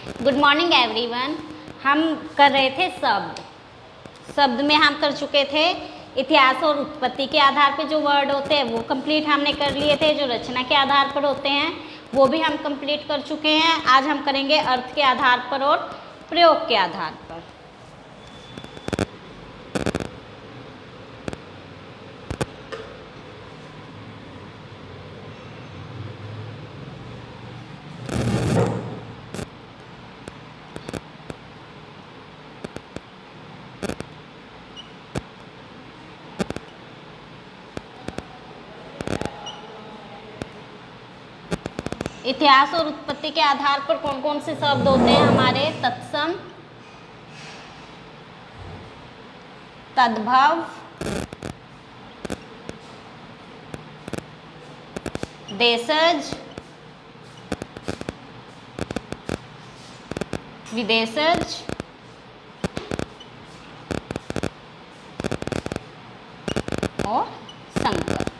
Good morning everyone. हम कर रहे थे शब्द में हम कर चुके थे इतिहास और उत्पत्ति के आधार पे जो वर्ड होते हैं वो कंप्लीट हमने कर लिए थे। जो रचना के आधार पर होते हैं वो भी हम कंप्लीट कर चुके हैं। आज हम करेंगे अर्थ के आधार पर और प्रयोग के आधार पर। इतिहास और उत्पत्ति के आधार पर कौन कौन से शब्द होते हैं हमारे? तत्सम, तद्भव, देशज, विदेशज और संकर।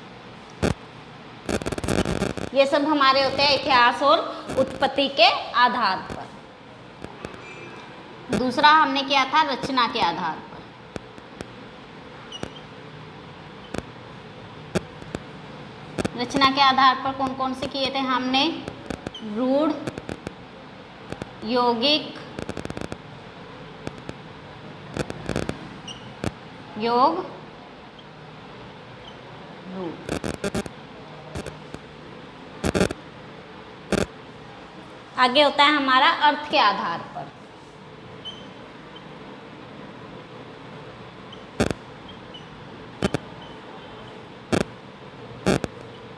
ये सब हमारे होते हैं इतिहास और उत्पत्ति के आधार पर। दूसरा हमने किया था रचना के आधार पर। रचना के आधार पर कौन कौन से किए थे हमने? रूढ़, यौगिक, योग, रूढ़। आगे होता है हमारा अर्थ के आधार पर।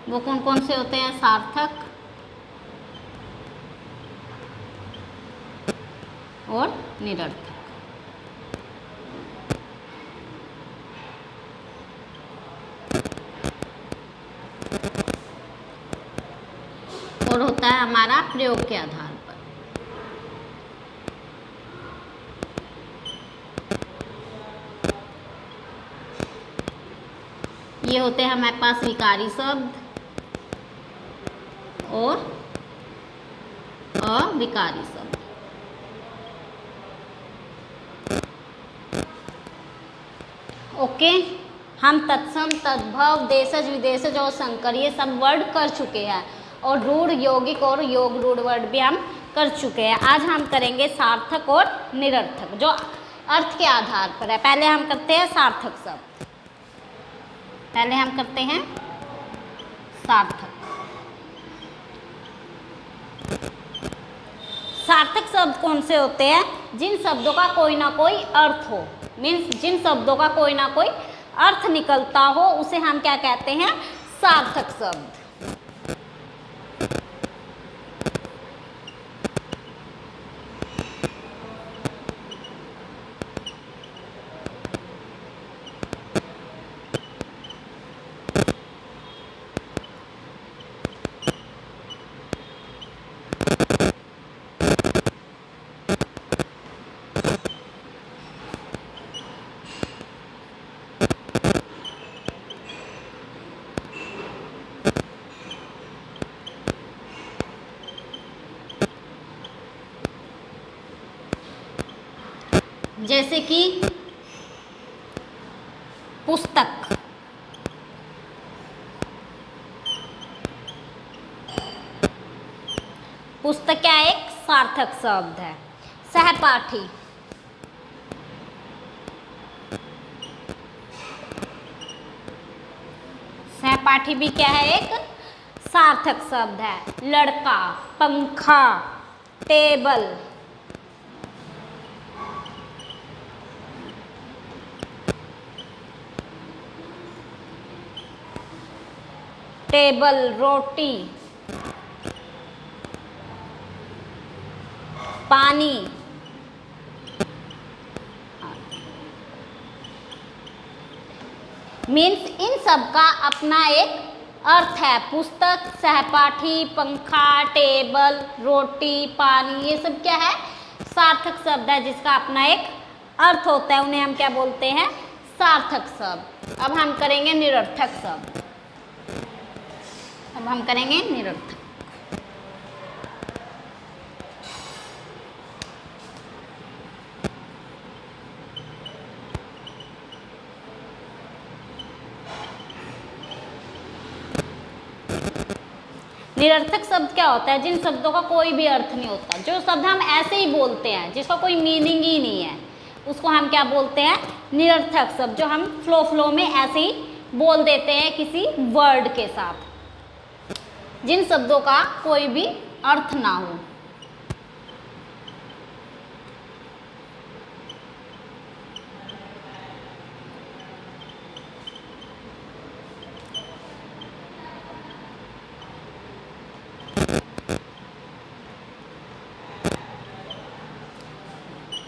वो कौन कौन से होते हैं? सार्थक और निरर्थक। और होता है हमारा प्रयोग के आधार पर। ये होते हैं हमारे पास विकारी शब्द और अविकारी शब्द। ओके, हम तत्सम, तद्भव, देशज, विदेशज और संकर ये सब वर्ड कर चुके हैं और रूढ़, यौगिक और योग रूढ़ वर्ड भी हम कर चुके हैं। आज हम करेंगे सार्थक और निरर्थक जो अर्थ के आधार पर है। पहले हम करते हैं सार्थक शब्द। पहले हम करते हैं सार्थक। सार्थक शब्द कौन से होते हैं? जिन शब्दों का कोई ना कोई अर्थ हो, मीन्स जिन शब्दों का कोई ना कोई अर्थ निकलता हो उसे हम क्या कहते हैं? सार्थक शब्द। जैसे कि पुस्तक, पुस्तक क्या एक सार्थक शब्द है। सहपाठी, सहपाठी भी क्या है? एक सार्थक शब्द है। लड़का, पंखा, टेबल, टेबल, रोटी, पानी, मीन्स इन सब का अपना एक अर्थ है। पुस्तक, सहपाठी, पंखा, टेबल, रोटी, पानी ये सब क्या है? सार्थक शब्द है जिसका अपना एक अर्थ होता है। उन्हें हम क्या बोलते हैं? सार्थक शब्द। अब हम करेंगे निरर्थक शब्द। अब हम करेंगे निरर्थक। निरर्थक शब्द क्या होता है? जिन शब्दों का कोई भी अर्थ नहीं होता, जो शब्द हम ऐसे ही बोलते हैं, जिसका कोई मीनिंग ही नहीं है, उसको हम क्या बोलते हैं? निरर्थक शब्द, जो हम फ्लो में ऐसे ही बोल देते हैं किसी वर्ड के साथ, जिन शब्दों का कोई भी अर्थ ना हो।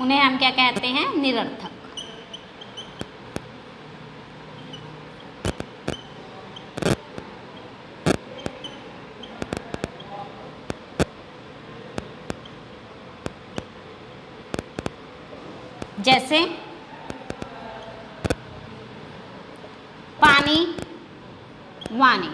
उन्हें हम क्या कहते हैं? निरर्थक। जैसे पानी, वाणी।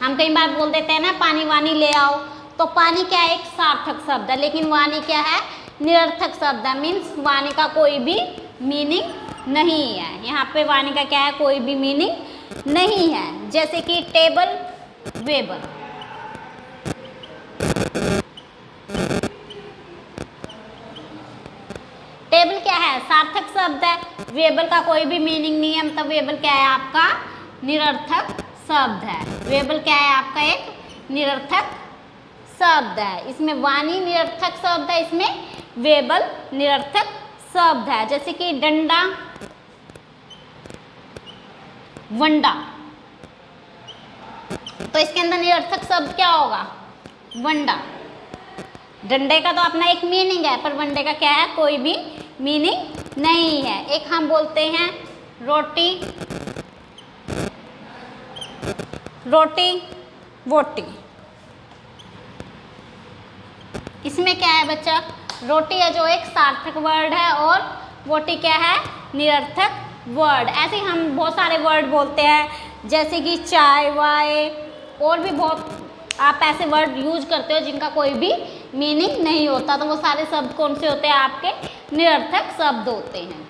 हम कई बार बोल देते हैं ना, पानी वानी ले आओ, तो पानी क्या है? एक सार्थक शब्द है, लेकिन वाणी क्या है? निरर्थक शब्द है। मीन्स वाणी का कोई भी मीनिंग नहीं है। यहाँ पे वाणी का क्या है? कोई भी मीनिंग नहीं है। जैसे कि टेबल, वेबल। टेबल क्या है? सार्थक शब्द है। वेबल का कोई भी मीनिंग नहीं है, मतलब वेबल क्या है? आपका निरर्थक शब्द है। वेबल क्या है? आपका एक निरर्थक शब्द है। इसमें वाणी निरर्थक शब्द है, इसमें वेबल निरर्थक शब्द है। जैसे कि डंडा, वंडा, तो इसके अंदर निरर्थक शब्द क्या होगा? वंडा। डंडे का तो अपना एक मीनिंग है, पर वंडे का क्या है? कोई भी मीनिंग नहीं है। एक हम बोलते हैं रोटी, रोटी, वोटी। इसमें क्या है बच्चा? रोटी है जो एक सार्थक वर्ड है, और वोटी क्या है? निरर्थक वर्ड। ऐसे ही हम बहुत सारे वर्ड बोलते हैं, जैसे कि चाय, वाय, और भी बहुत आप ऐसे वर्ड यूज करते हो जिनका कोई भी मीनिंग नहीं होता, तो वो सारे शब्द कौन से होते हैं? आपके निरर्थक शब्द होते हैं।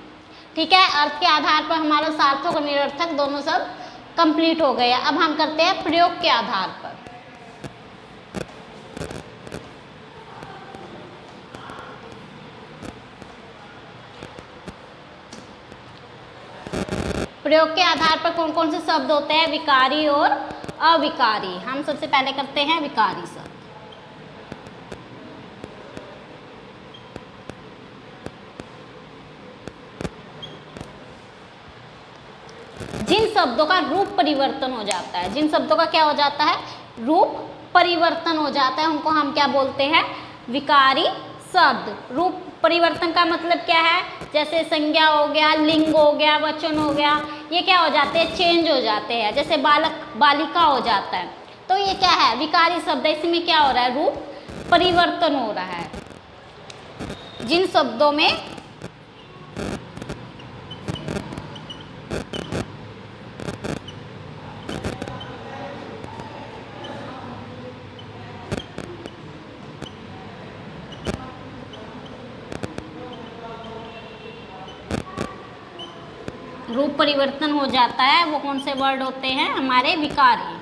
ठीक है, अर्थ के आधार पर हमारा सार्थक और निरर्थक दोनों शब्द कंप्लीट हो गए। अब हम करते हैं प्रयोग के आधार पर। प्रयोग के आधार पर कौन कौन से शब्द होते हैं? विकारी और अविकारी। हम सबसे पहले करते हैं विकारी शब्द। जिन शब्दों का रूप परिवर्तन हो जाता है, जिन शब्दों का क्या हो जाता है? रूप परिवर्तन हो जाता है, उनको हम क्या बोलते हैं? विकारी शब्द। रूप परिवर्तन का मतलब क्या है? जैसे संज्ञा हो गया, लिंग हो गया, वचन हो गया, ये क्या हो जाते हैं? चेंज हो जाते हैं। जैसे बालक, बालिका हो जाता है, तो ये क्या है? विकारी शब्द है। इसमें क्या हो रहा है? रूप परिवर्तन हो रहा है। जिन शब्दों में रूप परिवर्तन हो जाता है, वो कौन से वर्ड होते हैं? हमारे विकारी।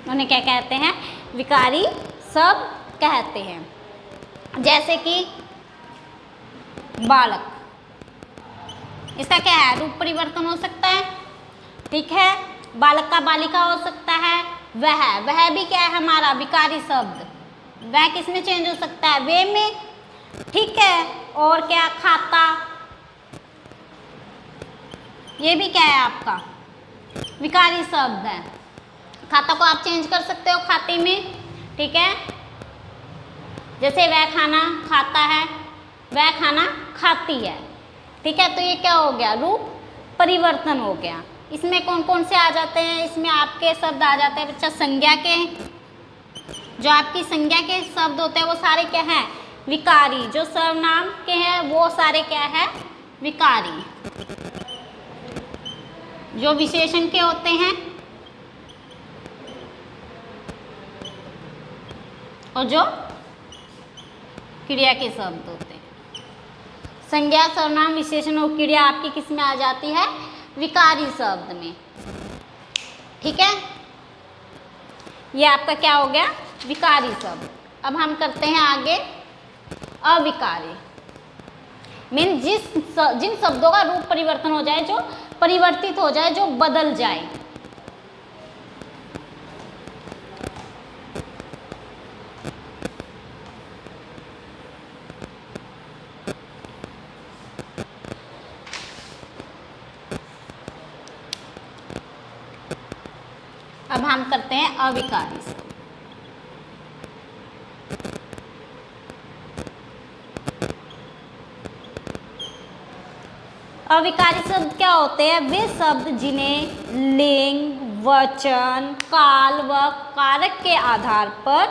उन्हें क्या कहते हैं? विकारी शब्द कहते हैं। जैसे कि बालक, इसका क्या है? रूप परिवर्तन हो सकता है। ठीक है, बालक का बालिका हो सकता है। वह भी क्या है? हमारा विकारी शब्द। वह किस में चेंज हो सकता है? वे में। ठीक है, और क्या? खाता, ये भी क्या है? आपका विकारी शब्द है। खाता को आप चेंज कर सकते हो खाते में। ठीक है, जैसे वह खाना खाता है, वह खाना खाती है। ठीक है, तो ये क्या हो गया? रूप परिवर्तन हो गया। इसमें कौन कौन से आ जाते हैं? इसमें आपके शब्द आ जाते हैं बच्चा संज्ञा के। जो आपकी संज्ञा के शब्द होते हैं वो सारे क्या हैं? विकारी। जो सर्वनाम के हैं वो सारे क्या है? विकारी। जो विशेषण के होते हैं और जो क्रिया के शब्द होते हैं। संज्ञा, सर्वनाम, विशेषण और क्रिया आपकी किस में आ जाती है? विकारी शब्द में। ठीक है, ये आपका क्या हो गया? विकारी शब्द। अब हम करते हैं आगे अविकारी। मीन जिन शब्दों का रूप परिवर्तन हो जाए, जो परिवर्तित हो जाए, जो बदल जाए। अब हम करते हैं अविकारी शब्द। अविकारी शब्द क्या होते हैं? वे शब्द जिन्हें लिंग, वचन, काल व कारक के आधार पर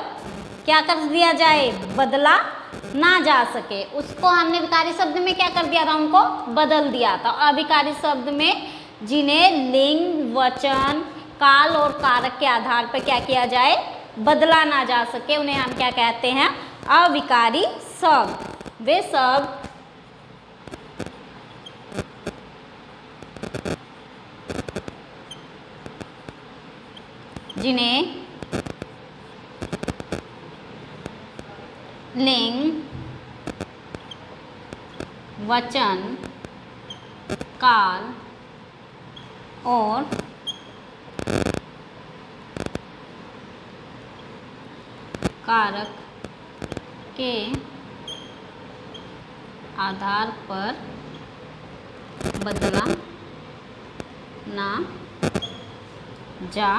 क्या कर दिया जाए? बदला ना जा सके, उसको हमने विकारी शब्द में क्या कर दिया था? उनको बदल दिया था। अविकारी शब्द में जिन्हें लिंग, वचन, काल और कारक के आधार पर क्या किया जाए? बदला ना जा सके, उन्हें हम क्या कहते हैं? अविकारी शब्द। वे शब्द जिन्हें लिंग, वचन, काल और कारक के आधार पर बदला ना जा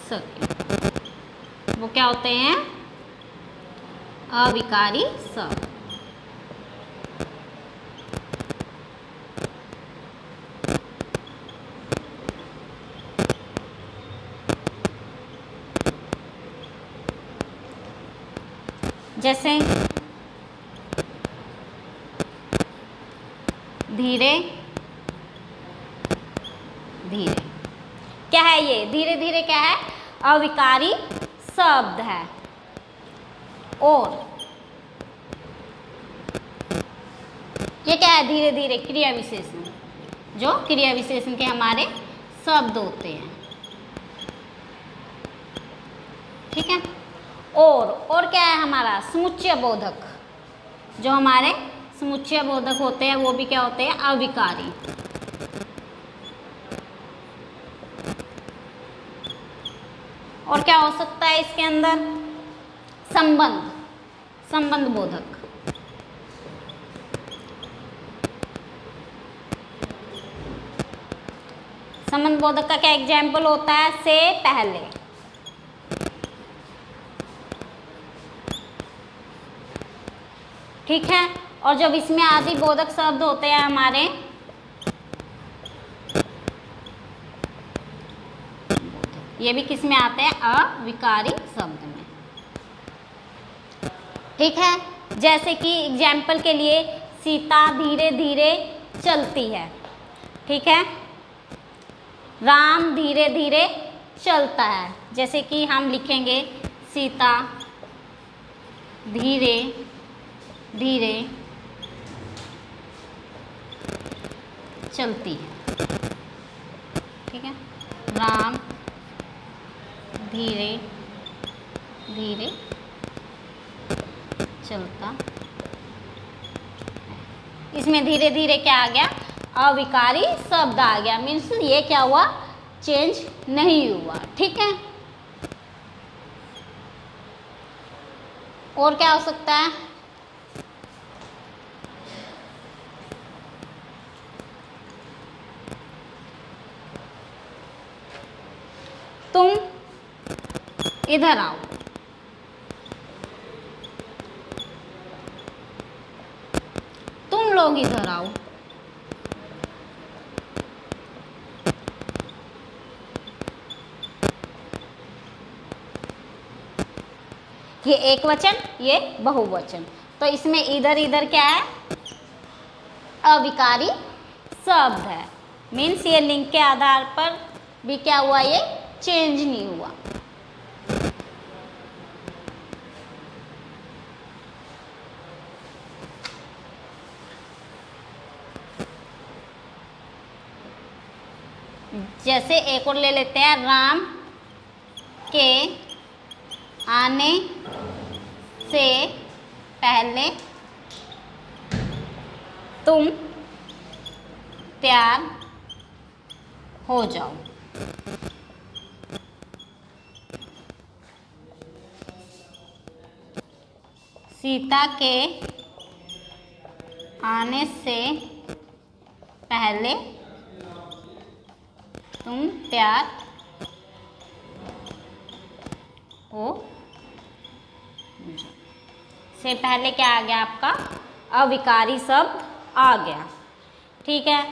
सके, वो क्या होते हैं? अविकारी शब्द। जैसे धीरे धीरे, क्या है ये? धीरे धीरे क्या है? अविकारी शब्द है। और ये क्या है? धीरे धीरे क्रिया विशेषण, जो क्रिया विशेषण के हमारे शब्द होते हैं। ठीक है, और क्या है हमारा? समुच्चय बोधक। जो हमारे समुच्चय बोधक होते हैं वो भी क्या होते हैं? अविकारी। और क्या हो सकता है इसके अंदर? संबंध बोधक। संबंध बोधक का क्या एग्जाम्पल होता है? से पहले। ठीक है, और जब इसमें आदि बोधक शब्द होते हैं हमारे, ये भी किस में आते हैं? अविकारी शब्द में। ठीक है, जैसे कि एग्जाम्पल के लिए सीता धीरे धीरे चलती है। ठीक है, राम धीरे धीरे चलता है। जैसे कि हम लिखेंगे सीता धीरे धीरे चलती है। ठीक है, राम धीरे धीरे चलता। इसमें धीरे धीरे क्या आ गया? अविकारी शब्द आ गया। मीन्स ये क्या हुआ? चेंज नहीं हुआ। ठीक है, और क्या हो सकता है? तुम इधर आओ। तुम लोग इधर आओ। ये एक वचन, ये बहुवचन। तो इसमें इधर इधर क्या है? अविकारी शब्द है। मीन्स ये लिंग के आधार पर भी क्या हुआ, ये चेंज नहीं हुआ। जैसे एक और ले लेते हैं, राम के आने से पहले तुम तैयार हो जाओ। सीता के आने से पहले तुम तैयार हो से पहले क्या आ गया आपका, अविकारी शब्द आ गया। ठीक है,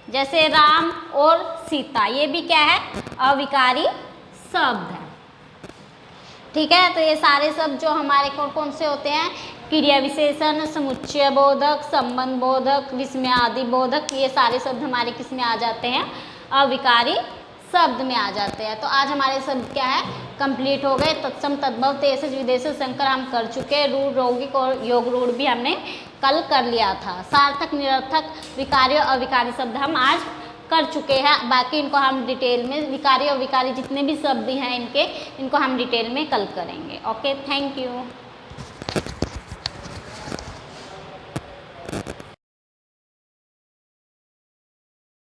जैसे राम और सीता, ये भी क्या है, अविकारी शब्द है। ठीक है, तो ये सारे शब्द जो हमारे कौन कौन से होते हैं, क्रिया विशेषण, समुच्चय बोधक, संबंध बोधक, विस्मयादि बोधक, ये सारे शब्द हमारे किस में आ जाते हैं, अविकारी शब्द में आ जाते हैं। तो आज हमारे शब्द क्या है, कंप्लीट हो गए। तत्सम, तद्भव, देशज, विदेशज, संकर हम कर चुके हैं। रूढ़, यौगिक और योग रूढ़ भी हमने कल कर लिया था। सार्थक, निरर्थक, विकारी और अविकारी शब्द हम आज कर चुके हैं। बाकी इनको हम डिटेल में, विकारी और विकारी जितने भी शब्द हैं इनको हम डिटेल में कल करेंगे। Okay, thank you.